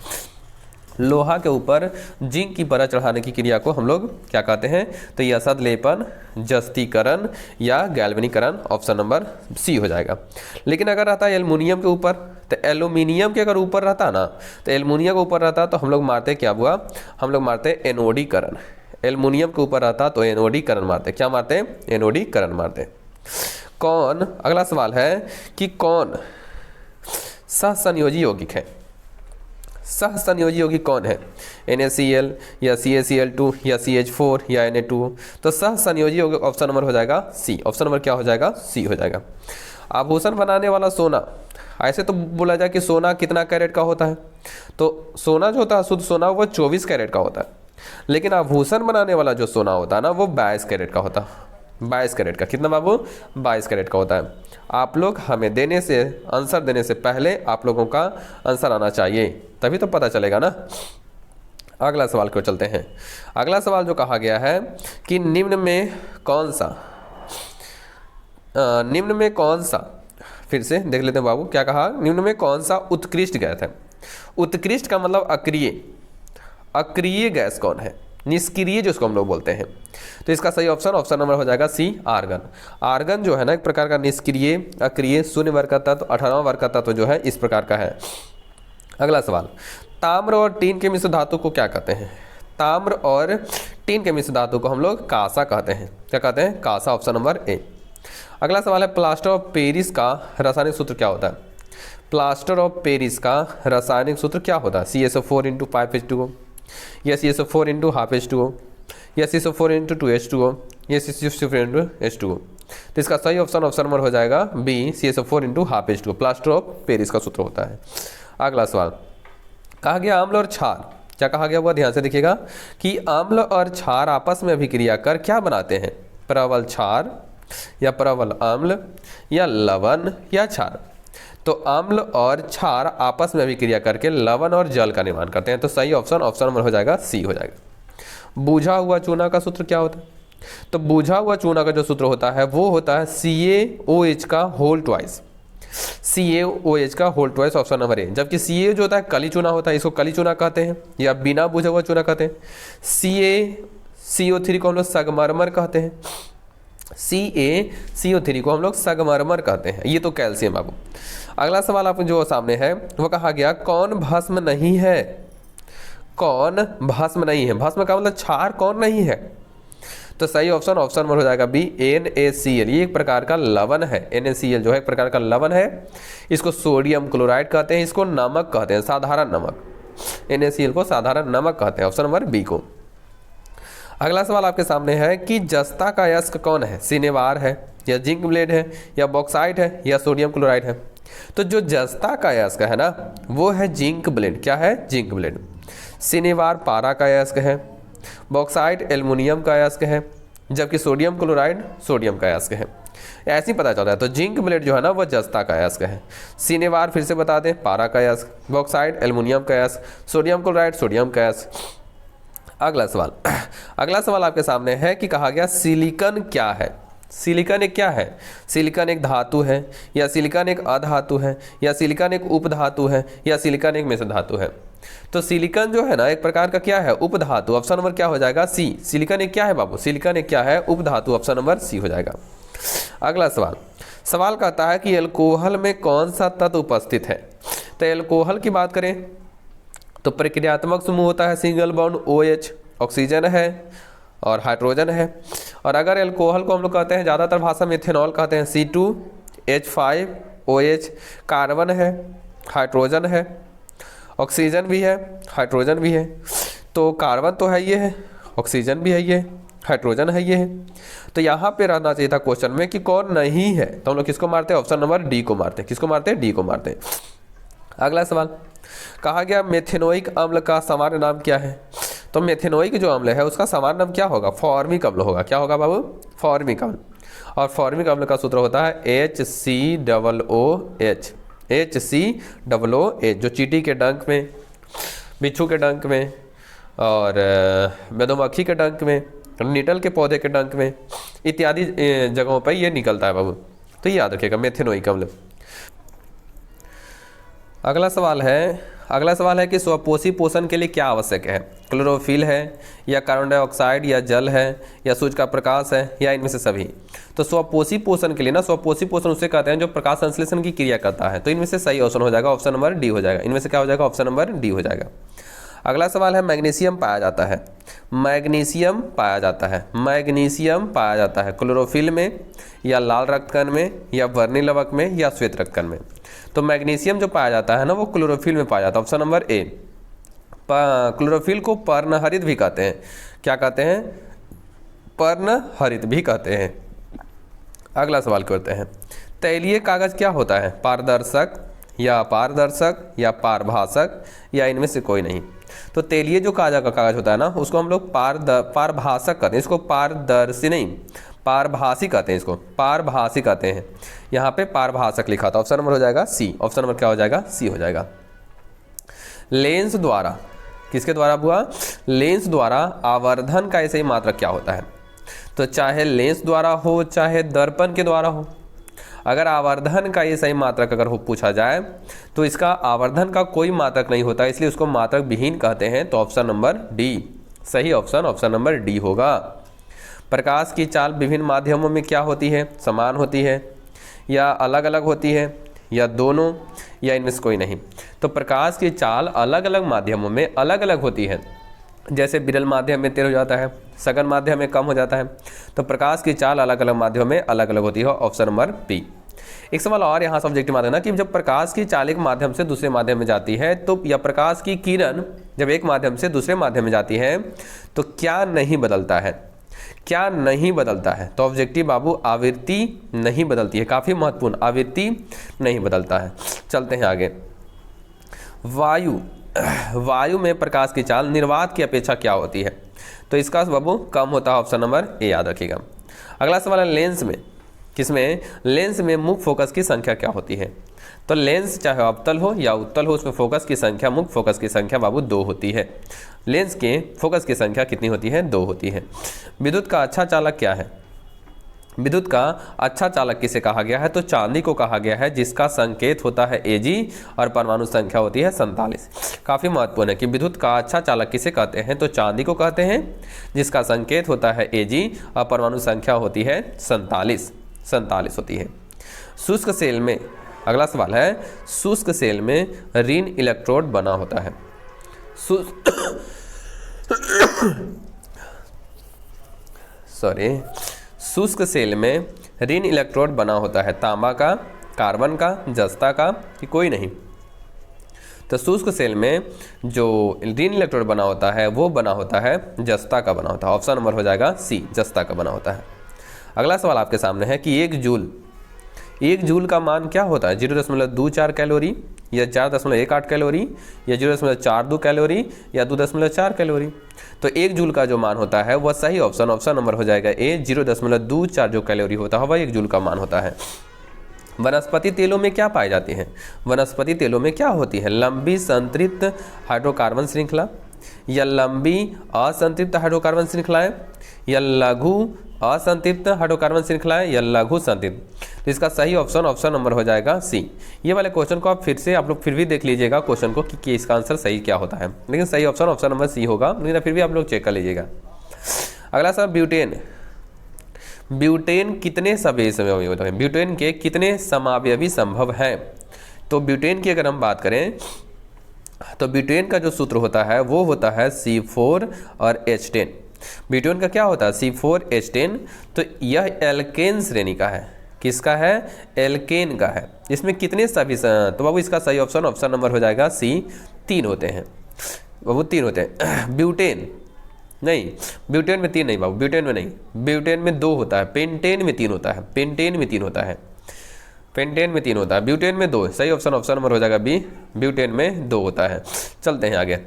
लोहा के ऊपर जिंक की परत चढ़ाने की क्रिया को हम लोग क्या कहते हैं, तो यसद लेपन, जस्तीकरण या गैल्वनीकरण, ऑप्शन नंबर सी हो जाएगा। लेकिन अगर रहता है एल्युमिनियम के ऊपर, तो एल्युमिनियम के अगर ऊपर रहता ना, तो एल्युमिनियम के ऊपर रहता तो हम लोग मारते क्या हुआ, हम लोग मारते एनोडीकरण। एल्युमिनियम के ऊपर रहता तो एनोडीकरण मारते, क्या मारते, एनोडीकरण मारते। कौन, अगला सवाल है कि कौन सहसंयोजी यौगिक है? सहसंयोजी यौगिक कौन है? NaCl या CaCl2 या CH4 या Na2। तो सहसंयोजी यौगिक ऑप्शन नंबर हो जाएगा सी। ऑप्शन नंबर क्या हो जाएगा? सी हो जाएगा। आभूषण बनाने वाला सोना, ऐसे तो बोला जाए कि सोना कितना कैरेट का होता है, तो सोना जो होता है शुद्ध सोना वो 24 कैरेट का होता है, लेकिन आभूषण बनाने वाला जो सोना होता है ना वो 22 कैरेट का होता है। 22 कैरेट का। कितना बाबू? 22 कैरेट का होता है। आप लोग हमें आंसर देने से पहले आप लोगों का आंसर आना चाहिए, तभी तो पता चलेगा ना। अगला सवाल को चलते हैं। अगला सवाल जो कहा गया है कि निम्न में कौन सा, फिर से देख लेते हैं बाबू क्या कहा। निम्न में कौन सा उत्कृष्ट गैस है? उत्कृष्ट का मतलब अक्रिय, अक्रिय गैस कौन है? निष्क्रिय जिसको हम लोग बोलते हैं। तो इसका सही ऑप्शन नंबर हो जाएगा सी, आर्गन। आर्गन जो है ना एक प्रकार का निष्क्रिय अक्रिय शून्य वर्ग का तत्व, 18वां वर्ग का तत्व जो है इस प्रकार का है। अगला सवाल, ताम्र और टीन के मिश्र धातु को क्या कहते हैं? ताम्र और टीन के मिश्र धातु को हम लोग कांसा कहते हैं। क्या कहते हैं? कांसा। Option number A. अगला सवाल है, प्लास्टर ऑफ पेरिस का रासायनिक सूत्र क्या होता है? प्लास्टर ऑफ पेरिस का रासायनिक सूत्र क्या होता है? CSO4 × 5H2O या CSO4 × 12H2O या CSO4 × 2H2O या CSO4 × H2O। तो इसका सही ऑप्शन नंबर हो जाएगा B, CSO4 × 12H2O plaster of Paris का सूत्र होता है। अगला सवाल, कहा गया अम्ल और क्षार, क्या कहा गया हुआ? ध्यान से देखिएगा कि अम्ल और क्षार आपस में अभिक्रिया कर क्या बनाते हैं? प्रबल क्षार या प्रबल अम्ल या लवण या क्षार। तो अम्ल और क्षार आपस में अभिक्रिया करके लवण और जल का निर्माण करते हैं। तो सही ऑप्शन नंबर हो जाएगा सी हो जाएगा। बूझा हुआ चूना का सूत्र क्या होता है? तो बूझा हुआ चूना का जो सूत्र होता है वो होता है CaOH का होल ट्वाइस। CaOH का whole twice option number A. जबकि Ca जो होता है कली चूना होता है, इसको कली चूना कहते हैं या बिना बूझा हुआ चूना कहते हैं। CaCO3 को हम लोग संगमरमर कहते हैं। CaCO3 को हम लोग संगमरमर कहते हैं। ये तो कैल्शियम बाबू। अगला सवाल आपको जो सामने है वो कहा गया कौन भस्म नहीं है? कौन भस्म नहीं है? भस्म का मतलब क्षार कौन नहीं है? तो सही ऑप्शन नंबर हो जाएगा बी, NaCl। ये एक प्रकार का लवण है। NaCl जो है एक प्रकार का लवण है। इसको सोडियम क्लोराइड कहते हैं, इसको नमक कहते हैं, साधारण नमक। NaCl को साधारण नमक कहते हैं। ऑप्शन नंबर बी को। अगला सवाल आपके सामने है कि जस्ता का अयस्क कौन है? सिनेवार है या जिंक ब्लेड है या बॉक्साइट है या सोडियम क्लोराइड है? तो जो जस्ता का अयस्क है ना वो है जिंक ब्लेड। क्या है? Zinc blende. सिनेवार पारा का अयस्क है, बॉक्साइट एल्युमिनियम का अयस्क है, जबकि सोडियम क्लोराइड सोडियम का अयस्क है। ऐसे ही पता चलता है। तो जिंक ब्लेड जो है ना वो जस्ता का अयस्क है, सिनेवार फिर से बता दें पारा का अयस्क, बॉक्साइट एल्युमिनियम का अयस्क, सोडियम क्लोराइड सोडियम का अयस्क। अगला सवाल आपके सामने है कि कहा गया सिलिकॉन क्या है? सिलिकॉन एक क्या है? सिलिकॉन एक धातु है या सिलिकॉन एक अधातु है या सिलिकॉन एक उपधातु है या सिलिकॉन एक मिश्र धातु है? तो सिलिकॉन जो है ना एक प्रकार का क्या है? उपधातु। ऑप्शन नंबर क्या हो जाएगा? सी। सिलिकॉन एक क्या है बाबू? सिलिकॉन एक क्या है? उपधातु। ऑप्शन नंबर सी हो जाएगा। अगला सवाल कहता है कि एल्कोहल में कौन सा तत्व उपस्थित है? तो एल्कोहल की बात करें तो प्रक्रियात्मक समूह होता है सिंगल बॉन्ड OH, ऑक्सीजन है और हाइड्रोजन है। और अगर एल्कोहल को हम लोग कहते हैं ज़्यादातर भाषा में इथेनॉल कहते हैं, C2H5OH, कार्बन है, हाइड्रोजन है, ऑक्सीजन भी है, हाइड्रोजन भी है। तो कार्बन तो है ये है, ऑक्सीजन भी है ये, हाइड्रोजन है ये है। तो यहाँ पे रहना चाहिए था क्वेश्चन में कि कौन नहीं है। तो हम लोग किसको मारते हैं? ऑप्शन नंबर डी को मारते हैं। किसको मारते हैं? डी को मारते हैं। अगला सवाल कहा गया मेथेनोइक अम्ल का सामान्य नाम क्या है? तो मेथेनोइक जो अम्ल है उसका सामान्य नाम क्या होगा? फॉर्मिक अम्ल होगा। क्या होगा बाबू? फॉर्मिक अम्ल। और फॉर्मिक अम्ल का सूत्र होता है HCOOH। HCOOH जो चींटी के डंक में, बिच्छू के डंक में और मधुमक्खी के डंक में, नीटल के पौधे के डंक में इत्यादि जगहों पर ये निकलता है बाबू। तो ये याद रखिएगा मेथेनोइक अम्ल। अगला सवाल है कि स्वपोषी पोषण के लिए क्या आवश्यक है? क्लोरोफिल है या कार्बन डाइऑक्साइड या जल है या सूर्य का प्रकाश है या इनमें से सभी? तो स्वपोषी पोषण के लिए ना, स्वपोषी पोषण उसे कहते हैं जो प्रकाश संश्लेषण की क्रिया करता है। तो इनमें से सही ऑप्शन हो जाएगा ऑप्शन नंबर डी हो जाएगा। इनमें से क्या हो जाएगा? ऑप्शन नंबर डी हो जाएगा। अगला सवाल है मैग्नीशियम पाया जाता है, मैग्नीशियम पाया जाता है, मैग्नीशियम पाया जाता है क्लोरोफिल में या लाल रक्तकण में या वर्णी लवक में या श्वेत रक्तकण में। तो मैग्नीशियम जो पाया जाता है ना वो क्लोरोफिल में पाया जाता है, ऑप्शन नंबर ए। क्लोरोफिल को पर्णहरित भी कहते हैं, क्या कहते हैं? पर्णहरित भी कहते हैं। अगला सवाल करते हैं, तैलीय कागज क्या होता है? पारदर्शक या अपारदर्शक या पारभाषक या इनमें से कोई नहीं। तो तैलीय जो कागज होता है ना उसको हम लोग पारभाषक कहते हैं, इसको पारदर्शी नहीं पारभाषी कहते हैं, इसको पारभाषी कहते हैं। यहाँ पे पारभाषक लिखा था, ऑप्शन नंबर हो जाएगा सी। ऑप्शन नंबर क्या हो जाएगा? सी हो जाएगा। लेंस द्वारा, किसके द्वारा हुआ? लेंस द्वारा आवर्धन का ऐसे ही मात्रक क्या होता है? तो चाहे लेंस द्वारा हो चाहे दर्पण के द्वारा हो, अगर आवर्धन का ये सही मात्रक अगर हो पूछा जाए तो इसका आवर्धन का कोई मात्रक नहीं होता, इसलिए उसको मात्रक विहीन कहते हैं। तो ऑप्शन नंबर डी सही ऑप्शन नंबर डी होगा। प्रकाश की चाल विभिन्न माध्यमों में क्या होती है? समान होती है या अलग अलग होती है या दोनों या इनमें से कोई नहीं। तो प्रकाश की चाल अलग अलग माध्यमों में अलग अलग होती है, जैसे विरल माध्यम में तेज हो जाता है, सघन माध्यम में कम हो जाता है। तो प्रकाश की चाल अलग अलग माध्यमों में अलग अलग होती है, ऑप्शन नंबर बी। एक सवाल और यहाँ सब्जेक्टिव माध्यम ना कि जब प्रकाश की चाल एक माध्यम से दूसरे माध्यम में जाती है तो या प्रकाश की किरण जब एक माध्यम से दूसरे माध्यम में जाती है तो क्या नहीं बदलता है? क्या नहीं बदलता है? तो ऑब्जेक्टिव बाबू आवृत्ति नहीं बदलती है, काफ़ी महत्वपूर्ण, आवृत्ति नहीं बदलता है। चलते हैं आगे। वायु में प्रकाश की चाल निर्वात की अपेक्षा क्या होती है? तो इसका बाबू कम होता है, ऑप्शन नंबर ए याद रखिएगा। अगला सवाल है लेंस में, किसमें? लेंस में मुख्य फोकस की संख्या क्या होती है? तो लेंस चाहे अवतल हो या उत्तल हो उसमें फोकस की संख्या, मुख्य फोकस की संख्या बाबू 2 होती है। लेंस के फोकस की संख्या कितनी होती है? 2 होती है। विद्युत का अच्छा चालक क्या है? विद्युत का अच्छा चालक किसे कहा गया है? तो चांदी को कहा गया है, जिसका संकेत होता है Ag और परमाणु संख्या होती है 47। काफ़ी महत्वपूर्ण है कि विद्युत का अच्छा चालक किसे कहते हैं? तो चांदी को कहते हैं, जिसका संकेत होता है Ag और परमाणु संख्या होती है 47 होती है। शुष्क सेल में, अगला सवाल है, शुष्क सेल में ऋण इलेक्ट्रोड बना होता है। शुष्क सेल में ऋण इलेक्ट्रोड बना होता है, तांबा का, कार्बन का, जस्ता का कि कोई नहीं। तो शुष्क सेल में जो ऋण इलेक्ट्रोड बना होता है वो बना होता है जस्ता का बना होता है, ऑप्शन नंबर हो जाएगा सी, जस्ता का बना होता है। अगला सवाल आपके सामने है कि एक जूल का मान क्या होता है? 0.24 कैलोरी या 4.18 कैलोरी या 0.42 कैलोरी या 2.4 कैलोरी। तो 1 जूल का जो मान होता है वह सही ऑप्शन नंबर हो जाएगा ए, 0.24 जो कैलोरी होता है वह 1 जूल का मान होता है। वनस्पति तेलों में क्या पाई जाती है? वनस्पति तेलों में क्या होती है? लंबी संतृप्त हाइड्रोकार्बन श्रृंखला या लंबी असंतृप्त हाइड्रोकार्बन श्रृंखलाएं या लघु असंतृप्त हाइड्रोकार्बन श्रृंखलाएं या लघु संतृप्त। तो इसका सही ऑप्शन नंबर हो जाएगा सी। ये वाले क्वेश्चन को आप आप लोग फिर भी देख लीजिएगा क्वेश्चन को कि इसका आंसर सही क्या होता है, लेकिन सही ऑप्शन नंबर सी होगा, लेकिन फिर भी आप लोग चेक कर लीजिएगा। अगला सवाल, ब्यूटेन कितने समावयवी होते हैं? ब्यूटेन के कितने समावयवी संभव हैं? तो ब्यूटेन की अगर हम बात करें तो ब्यूटेन का जो सूत्र होता है वो होता है C4 और H10। ब्यूटेन का क्या होता है? C4H10। तो यह एल्केन श्रेणी का है, किसका है? एल्केन का है। इसमें कितने सभी तो बाबू इसका सही ऑप्शन नंबर हो जाएगा सी, 3 होते हैं बाबू, 3 होते हैं। ब्यूटेन नहीं, ब्यूटेन में 3 नहीं बाबू, ब्यूटेन में नहीं, ब्यूटेन में 2 होता है, पेंटेन में 3 होता है, पेंटेन में 3 होता है, पेंटेन में 3 होता है, ब्यूटेन में 2। सही ऑप्शन नंबर हो जाएगा बी, ब्यूटेन में 2 होता है। चलते हैं आगे।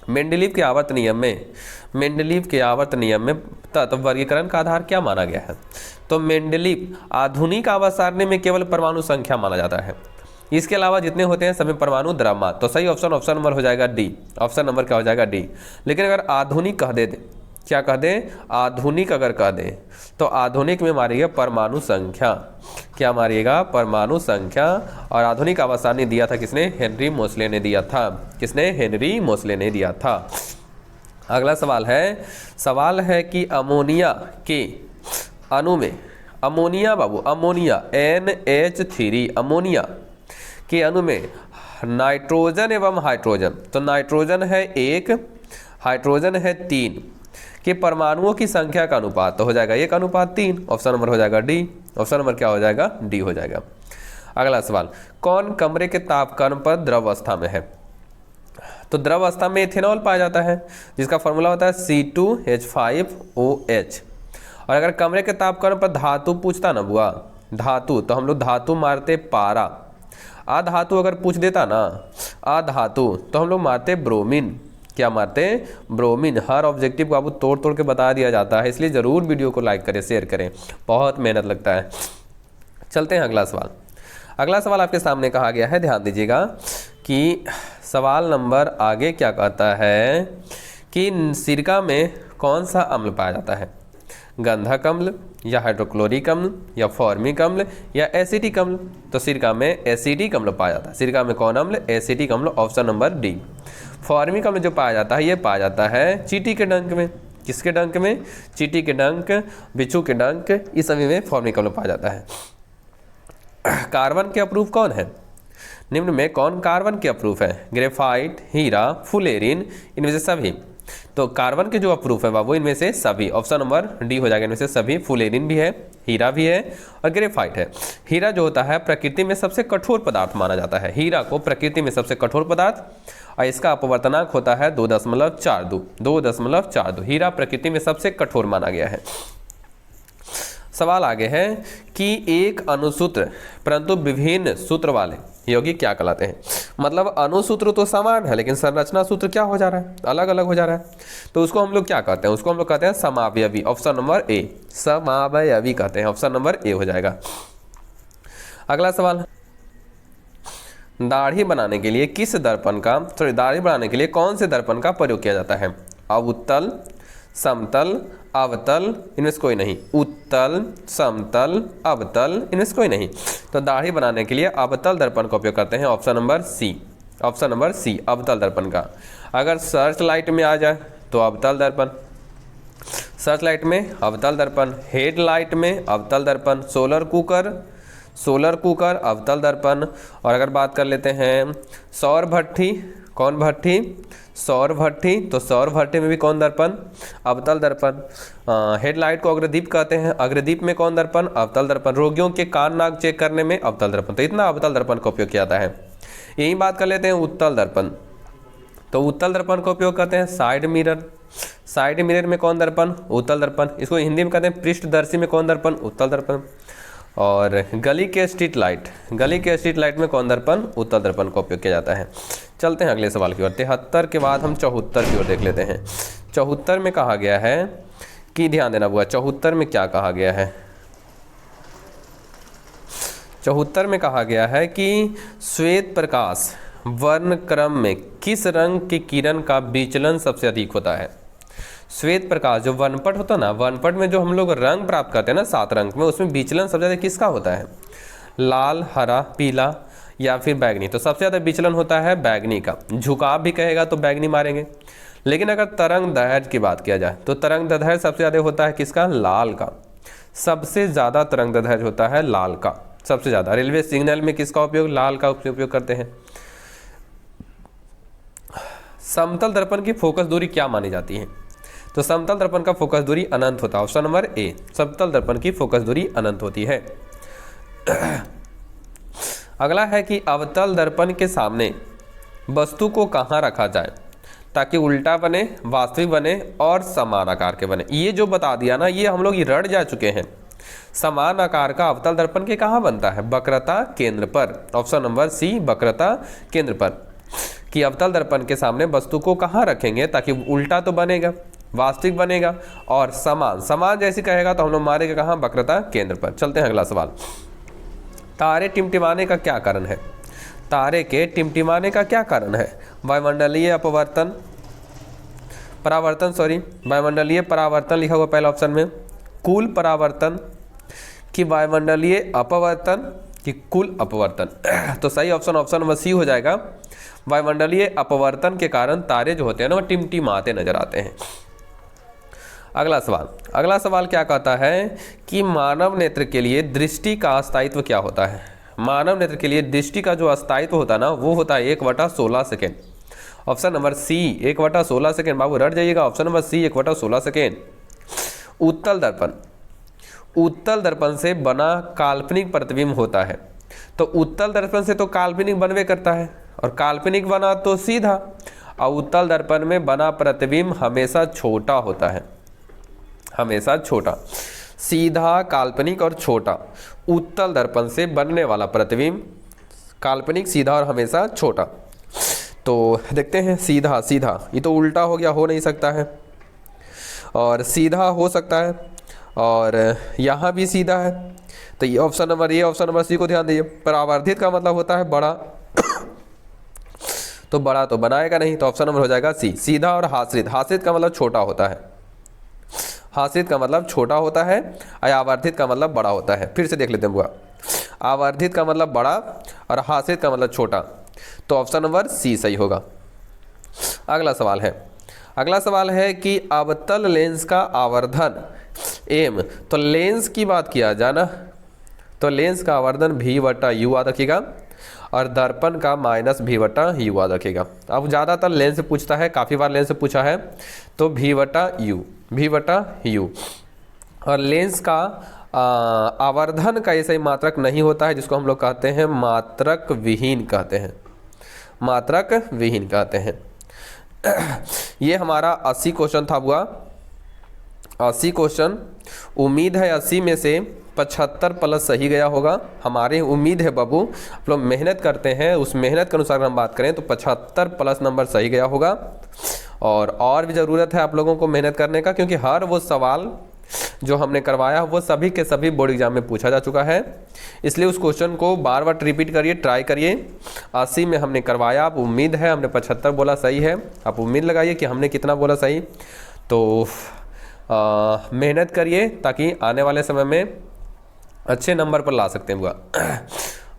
मेंडलीव के आवर्त नियम में तत्व वर्गीकरण का आधार क्या माना गया है? तो मेंडलीव आधुनिक आवर्त सारणी में केवल परमाणु संख्या माना जाता है, इसके अलावा जितने होते हैं सभी परमाणु द्रव्यमान। तो सही ऑप्शन नंबर हो जाएगा डी, ऑप्शन नंबर क्या हो जाएगा डी। लेकिन अगर आधुनिक कह दे, क्या कह दे? आधुनिक अगर कह दे तो आधुनिक में मारिएगा परमाणु संख्या, क्या मारिएगा? परमाणु संख्या। और आधुनिक आवर्त सारणी दिया था किसने? हेनरी मोसले ने दिया था। किसने? हेनरी मोसले ने दिया था। अगला सवाल है कि अमोनिया के अणु में, अमोनिया बाबू, अमोनिया NH3, अमोनिया के अणु में नाइट्रोजन एवं हाइड्रोजन, तो नाइट्रोजन है 1, हाइड्रोजन है 3 के परमाणुओं की संख्या का अनुपात तो हो जाएगा 1:3। ऑप्शन नंबर हो जाएगा डी। ऑप्शन नंबर क्या हो जाएगा? डी हो जाएगा। अगला सवाल, कौन कमरे के तापक्रम पर द्रव अवस्था में है? तो द्रव अवस्था में इथेनॉल पाया जाता है, जिसका फॉर्मूला होता है C2H5OH। और अगर कमरे के तापक्रम पर धातु पूछता ना बुआ, धातु, तो हम लोग धातु मारते पारा। अधातु अगर पूछ देता ना अधातु, तो हम लोग मारते ब्रोमीन। क्या मारते? ब्रोमीन। हर ऑब्जेक्टिव को आपको तोड़ तोड़ के बता दिया जाता है, इसलिए ज़रूर वीडियो को लाइक करें, शेयर करें, बहुत मेहनत लगता है। चलते हैं अगला सवाल। अगला सवाल आपके सामने कहा गया है, ध्यान दीजिएगा कि सवाल नंबर आगे क्या कहता है कि सिरका में कौन सा अम्ल पाया जाता है? गंधक अम्ल या हाइड्रोक्लोरिक अम्ल या फॉर्मिक अम्ल या एसिटिक अम्ल? तो सिरका में एसिटिक अम्ल पाया जाता है। सिरका में कौन अम्ल? एसिटिक अम्ल। Option number D. फॉर्मिक अम्ल जो पाया जाता है, ये पाया जाता है चींटी के डंक में। किसके डंक में? चींटी के डंक, बिच्छू के डंक, इस सभी में फॉर्मिक अम्ल पाया जाता है। कार्बन के अप्रूव कौन है? निम्न में कौन कार्बन के अप्रूव है? ग्रेफाइट, हीरा, फुलेरिन, इनमें से सभी। तो कार्बन के जो अप्रूफ है बाबू, इनमें से सभी। ऑप्शन नंबर डी हो जाएगा, इनमें से सभी। फुलेरिन भी है, हीरा भी है और ग्रेफाइट है। हीरा जो होता है प्रकृति में सबसे कठोर पदार्थ माना जाता है। हीरा को प्रकृति में सबसे कठोर पदार्थ, और इसका अपवर्तनांक होता है 2.42। हीरा प्रकृति में सबसे कठोर माना गया है। सवाल आगे है कि एक अनुसूत्र परंतु विभिन्न सूत्र वाले यौगिक क्या कहलाते हैं? मतलब अणुसूत्र तो समान है, लेकिन संरचना सूत्र क्या हो जा रहा है? अलग अलग हो जा रहा है। तो उसको हम लोग क्या कहते हैं? उसको हम लोग कहते हैं समावयवी। ऑप्शन नंबर ए, समावयवी कहते हैं। ऑप्शन नंबर ए हो जाएगा। अगला सवाल, दाढ़ी बनाने के लिए किस दर्पण का दाढ़ी बनाने के लिए कौन से दर्पण का प्रयोग किया जाता है? अवतल, समतल, अवतल, इनमें से कोई नहीं। उत्तल, समतल, अवतल, इनमें से कोई नहीं। तो दाढ़ी बनाने के लिए अवतल दर्पण का उपयोग करते हैं। Option number C. Option number C, अवतल दर्पण का। अगर सर्च लाइट में आ जाए तो अवतल दर्पण, सर्च लाइट में अवतल दर्पण, हेड लाइट में अवतल दर्पण, सोलर कुकर अवतल दर्पण। और अगर बात कर लेते हैं सौर भट्ठी, कौन भट्ठी? सौर भट्ठी। तो सौर भट्ठी में भी कौन दर्पण? अवतल दर्पण। हेडलाइट को अग्रदीप कहते हैं, अग्रदीप में कौन दर्पण? अवतल दर्पण। रोगियों के कान नाक चेक करने में अवतल दर्पण। तो इतना अवतल दर्पण का उपयोग किया जाता है। यही बात कर लेते हैं उत्तल दर्पण। तो उत्तल दर्पण का उपयोग करते हैं साइड मिरर। साइड मिरर में कौन दर्पण? उत्तल दर्पण। इसको हिंदी में कहते हैं पृष्ठदर्शी में कौन दर्पण? उत्तल दर्पण। और गली के स्ट्रीट लाइट, गली के स्ट्रीट लाइट में कौन दर्पण? उत्तल दर्पण का उपयोग किया जाता है। चलते हैं अगले सवाल की ओर। 73 के बाद हम 74 की ओर देख लेते हैं। 74 में कहा गया है कि, ध्यान देना बुआ, 74 में क्या कहा गया है? 74 में कहा गया है कि श्वेत प्रकाश वर्ण क्रम में किस रंग की किरण का विचलन सबसे अधिक होता है? श्वेत प्रकाश जो वर्णपट होता है ना, वर्णपट में जो हम लोग रंग प्राप्त करते हैं ना 7 रंग में, उसमें विचलन सबसे ज़्यादा किसका होता है? लाल, हरा, पीला या फिर बैगनी। तो सबसे ज़्यादा विचलन होता है बैगनी का। झुकाव भी कहेगा तो बैगनी मारेंगे। लेकिन अगर तरंग दैर्घ्य की बात किया जाए तो तरंग दैर्घ्य सबसे ज़्यादा होता है किसका? लाल का। सबसे ज़्यादा तरंग दैर्घ्य होता है लाल का, सबसे ज़्यादा। रेलवे सिग्नल में किसका उपयोग? लाल का उपयोग करते हैं। समतल दर्पण की फोकस दूरी क्या मानी जाती है? तो समतल दर्पण का फोकस दूरी अनंत होता है। ऑप्शन नंबर ए, समतल दर्पण की फोकस दूरी अनंत होती है। अगला है कि अवतल दर्पण के सामने वस्तु को कहाँ रखा जाए ताकि उल्टा बने, वास्तविक बने और समान आकार के बने? ये जो बता दिया ना, ये हम लोग रट जा चुके हैं। समान आकार का अवतल दर्पण के कहाँ बनता है? वक्रता केंद्र पर। ऑप्शन नंबर सी, वक्रता केंद्र पर। कि अवतल दर्पण के सामने वस्तु को कहाँ रखेंगे ताकि उल्टा तो बनेगा, वास्तविक बनेगा और समान जैसी कहेगा तो हम लोग मारेंगे कहाँ? वक्रता केंद्र पर। चलते हैं अगला सवाल। तारे टिमटिमाने का क्या कारण है? तारे के टिमटिमाने का क्या कारण है? वायुमंडलीय अपवर्तन, वायुमंडलीय परावर्तन लिखा हुआ पहला ऑप्शन में, कुल परावर्तन कि वायुमंडलीय अपवर्तन कि कुल अपवर्तन। तो सही ऑप्शन नंबर सी हो जाएगा। वायुमंडलीय अपवर्तन के कारण तारे जो होते हैं ना, वो टिमटिमाते नजर आते हैं। अगला सवाल क्या कहता है कि मानव नेत्र के लिए दृष्टि का स्थायित्व क्या होता है? मानव नेत्र के लिए दृष्टि का जो अस्थायित्व होता है ना वो होता है 1/16 second. Option number C 1/16 second, बाबू रट जाइएगा, ऑप्शन नंबर सी 1/16 सेकेंड। उत्तल दर्पण, उत्तल दर्पण से बना काल्पनिक प्रतिबिंब होता है। तो उत्तल दर्पण से तो काल्पनिक बनवे करता है, और काल्पनिक बना तो सीधा, और उत्तल दर्पण में बना प्रतिबिंब हमेशा छोटा होता है, हमेशा छोटा। सीधा, काल्पनिक और छोटा, उत्तल दर्पण से बनने वाला प्रतिबिंब काल्पनिक, सीधा और हमेशा छोटा। तो देखते हैं सीधा, सीधा ये तो उल्टा हो गया, हो नहीं सकता है, और सीधा हो सकता है, और यहाँ भी सीधा है। तो ये ऑप्शन नंबर सी को ध्यान दीजिए। परावर्तित का मतलब होता है बड़ा, तो बड़ा तो बनाएगा नहीं, तो ऑप्शन नंबर हो जाएगा सी। सीधा और हाश्रित, हाश्रित का मतलब छोटा होता है, हाश्रित का मतलब छोटा होता है, आवर्धित का मतलब बड़ा होता है। फिर से देख लेते हैं बुआ, आवर्धित का मतलब बड़ा और हाश्रित का मतलब छोटा, तो ऑप्शन नंबर सी सही होगा। अगला सवाल है, अगला सवाल है कि अवतल लेंस का आवर्धन एम, तो लेंस की बात किया जाना, तो लेंस का आवर्धन v/u याद रखिएगा, और दर्पण का -v/u याद रखिएगा। अब ज़्यादातर लेंस से पूछता है, काफ़ी बार लेंस से पूछा है, तो v/u, और लेंस का आवर्धन का ऐसा ही मात्रक नहीं होता है, जिसको हम लोग कहते हैं मात्रक विहीन कहते हैं, मात्रक विहीन कहते हैं। ये हमारा 80 क्वेश्चन था बुआ, 80 क्वेश्चन। उम्मीद है 80 में से 75 प्लस सही गया होगा, हमारी उम्मीद है बाबू। आप लोग मेहनत करते हैं, उस मेहनत के अनुसार हम बात करें तो 75 प्लस नंबर सही गया होगा। और भी ज़रूरत है आप लोगों को मेहनत करने का, क्योंकि हर वो सवाल जो हमने करवाया वो सभी के सभी बोर्ड एग्जाम में पूछा जा चुका है, इसलिए उस क्वेश्चन को बार बार रिपीट करिए, ट्राई करिए। 80 में हमने करवाया, अब उम्मीद है हमने 75 बोला सही है, आप उम्मीद लगाइए कि हमने कितना बोला सही। तो मेहनत करिए ताकि आने वाले समय में अच्छे नंबर पर ला सकते हैं बुआ।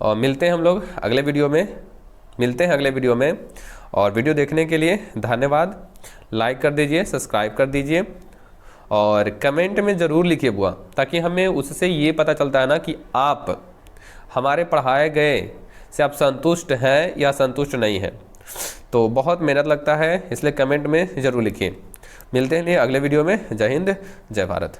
और मिलते हैं हम लोग अगले वीडियो में, मिलते हैं अगले वीडियो में। और वीडियो देखने के लिए धन्यवाद। लाइक कर दीजिए, सब्सक्राइब कर दीजिए, और कमेंट में ज़रूर लिखिए बुआ, ताकि हमें उससे ये पता चलता है ना कि आप हमारे पढ़ाए गए से आप संतुष्ट हैं या संतुष्ट नहीं हैं। तो बहुत मेहनत लगता है, इसलिए कमेंट में ज़रूर लिखिए। मिलते हैं अगले वीडियो में। जय हिंद, जय भारत।